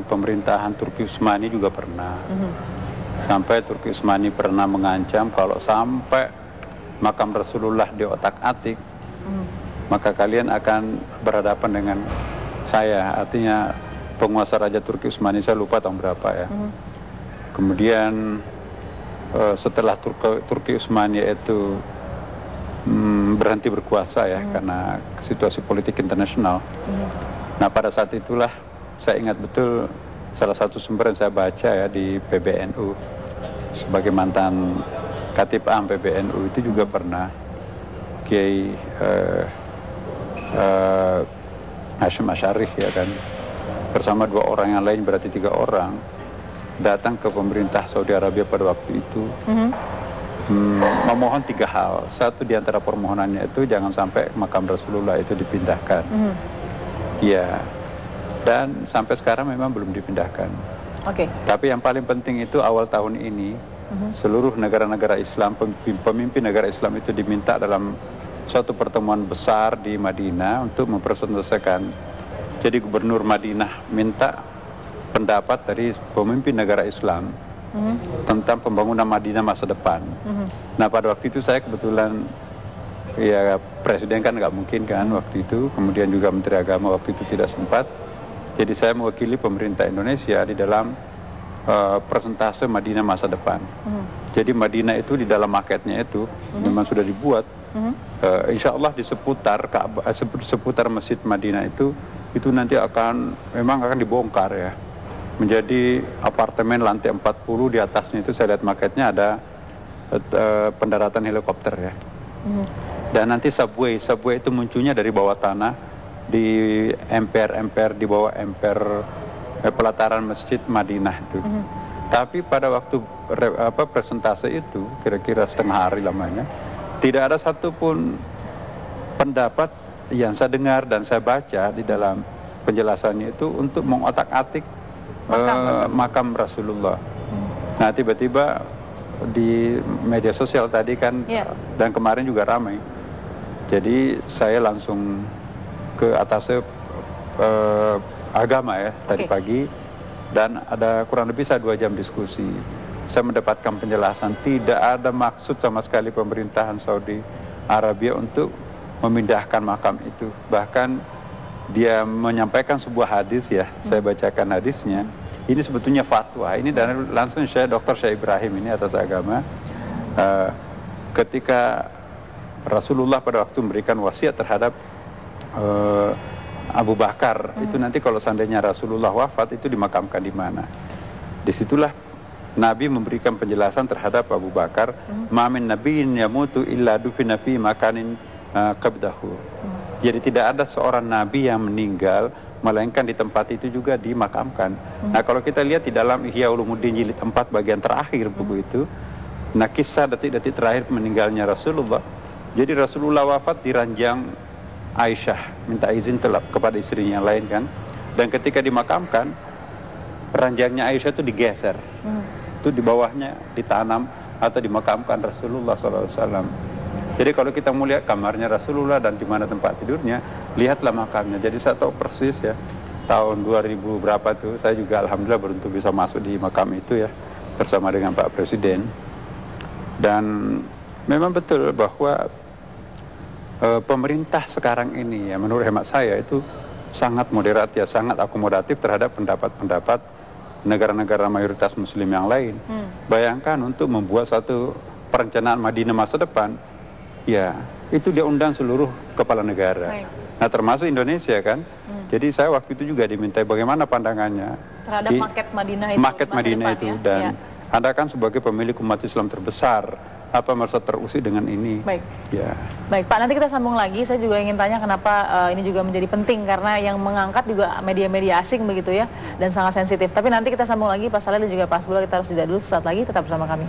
pemerintahan Turki Utsmani juga pernah. Sampai Turki Utsmani pernah mengancam kalau sampai makam Rasulullah diotak-atik, maka kalian akan berhadapan dengan saya. Artinya penguasa Raja Turki Utsmani, saya lupa tahun berapa ya. Kemudian setelah Turki Utsmani itu berhenti berkuasa ya, karena situasi politik internasional. Nah, pada saat itulah saya ingat betul salah satu sumber yang saya baca ya di PBNU, sebagai mantan Khatib Am PBNU itu juga pernah Kiai Hashim Asyarih ya kan, bersama 2 orang yang lain, berarti 3 orang, datang ke pemerintah Saudi Arabia pada waktu itu, memohon 3 hal. Satu di antara permohonannya itu jangan sampai makam Rasulullah itu dipindahkan. Ya, dan sampai sekarang memang belum dipindahkan. Tapi yang paling penting itu awal tahun ini seluruh negara-negara Islam, pemimpin negara Islam itu diminta dalam suatu pertemuan besar di Madinah untuk mempresentasikan. Jadi Gubernur Madinah minta pendapat dari pemimpin negara Islam tentang pembangunan Madinah masa depan. Nah, pada waktu itu saya kebetulan, ya presiden kan nggak mungkin kan waktu itu, kemudian juga Menteri Agama waktu itu tidak sempat. Jadi saya mewakili pemerintah Indonesia di dalam persentase Madinah masa depan. Jadi Madinah itu di dalam maketnya itu memang sudah dibuat. Insya Allah di seputar Masjid Madinah itu nanti memang akan dibongkar ya, menjadi apartemen lantai 40. Di atasnya itu saya lihat maketnya ada pendaratan helikopter ya. Dan nanti subway itu munculnya dari bawah tanah, di emper di bawah emper pelataran Masjid Madinah itu. Tapi pada waktu presentase itu, kira-kira setengah hari lamanya, tidak ada satupun pendapat yang saya dengar dan saya baca di dalam penjelasannya itu untuk mengotak-atik makam Rasulullah. Nah, tiba-tiba di media sosial tadi kan, dan kemarin juga ramai. Jadi saya langsung ke atasnya agama ya tadi pagi, dan ada kurang lebih 2 jam diskusi. Saya mendapatkan penjelasan tidak ada maksud sama sekali pemerintahan Saudi Arabia untuk memindahkan makam itu. Bahkan dia menyampaikan sebuah hadis ya, saya bacakan hadisnya. Ini sebetulnya fatwa, ini dari langsung Dr. Syekh Ibrahim ini atas agama. Ketika Rasulullah pada waktu memberikan wasiat terhadap Abu Bakar, itu nanti kalau seandainya Rasulullah wafat itu dimakamkan di mana. Disitulah Nabi memberikan penjelasan terhadap Abu Bakar, "Ma min nabiyyin yamutu illa dufina fi makanin qabdahu." Jadi tidak ada seorang nabi yang meninggal melainkan di tempat itu juga dimakamkan. Nah, kalau kita lihat di dalam Ihya Ulumuddin jilid 4 bagian terakhir buku itu, nah kisah detik-detik terakhir meninggalnya Rasulullah. Jadi Rasulullah wafat di ranjang Aisyah, minta izin kepada istrinya yang lain kan. Dan ketika dimakamkan, ranjangnya Aisyah itu digeser. Itu di bawahnya ditanam atau dimakamkan Rasulullah SAW. Jadi kalau kita mau lihat kamarnya Rasulullah dan di mana tempat tidurnya, lihatlah makamnya. Jadi saya tahu persis ya, tahun 2000 berapa tuh, saya juga alhamdulillah beruntung bisa masuk di makam itu ya, bersama dengan Pak Presiden. Dan memang betul bahwa pemerintah sekarang ini ya, menurut hemat saya itu sangat moderat ya, sangat akomodatif terhadap pendapat-pendapat negara-negara mayoritas muslim yang lain. Bayangkan untuk membuat satu perencanaan Madinah masa depan, ya itu dia undang seluruh kepala negara. Nah, termasuk Indonesia kan. Jadi saya waktu itu juga dimintai bagaimana pandangannya terhadap maket Madinah itu, dan Anda kan sebagai pemilik umat Islam terbesar, apa merasa terusik dengan ini? Baik Pak, nanti kita sambung lagi. Saya juga ingin tanya kenapa ini juga menjadi penting, karena yang mengangkat juga media-media asing begitu ya, dan sangat sensitif. Tapi nanti kita sambung lagi Pak Saleh dan juga Pak Hasbullah. Kita harus jeda dulu, sesaat lagi tetap bersama kami.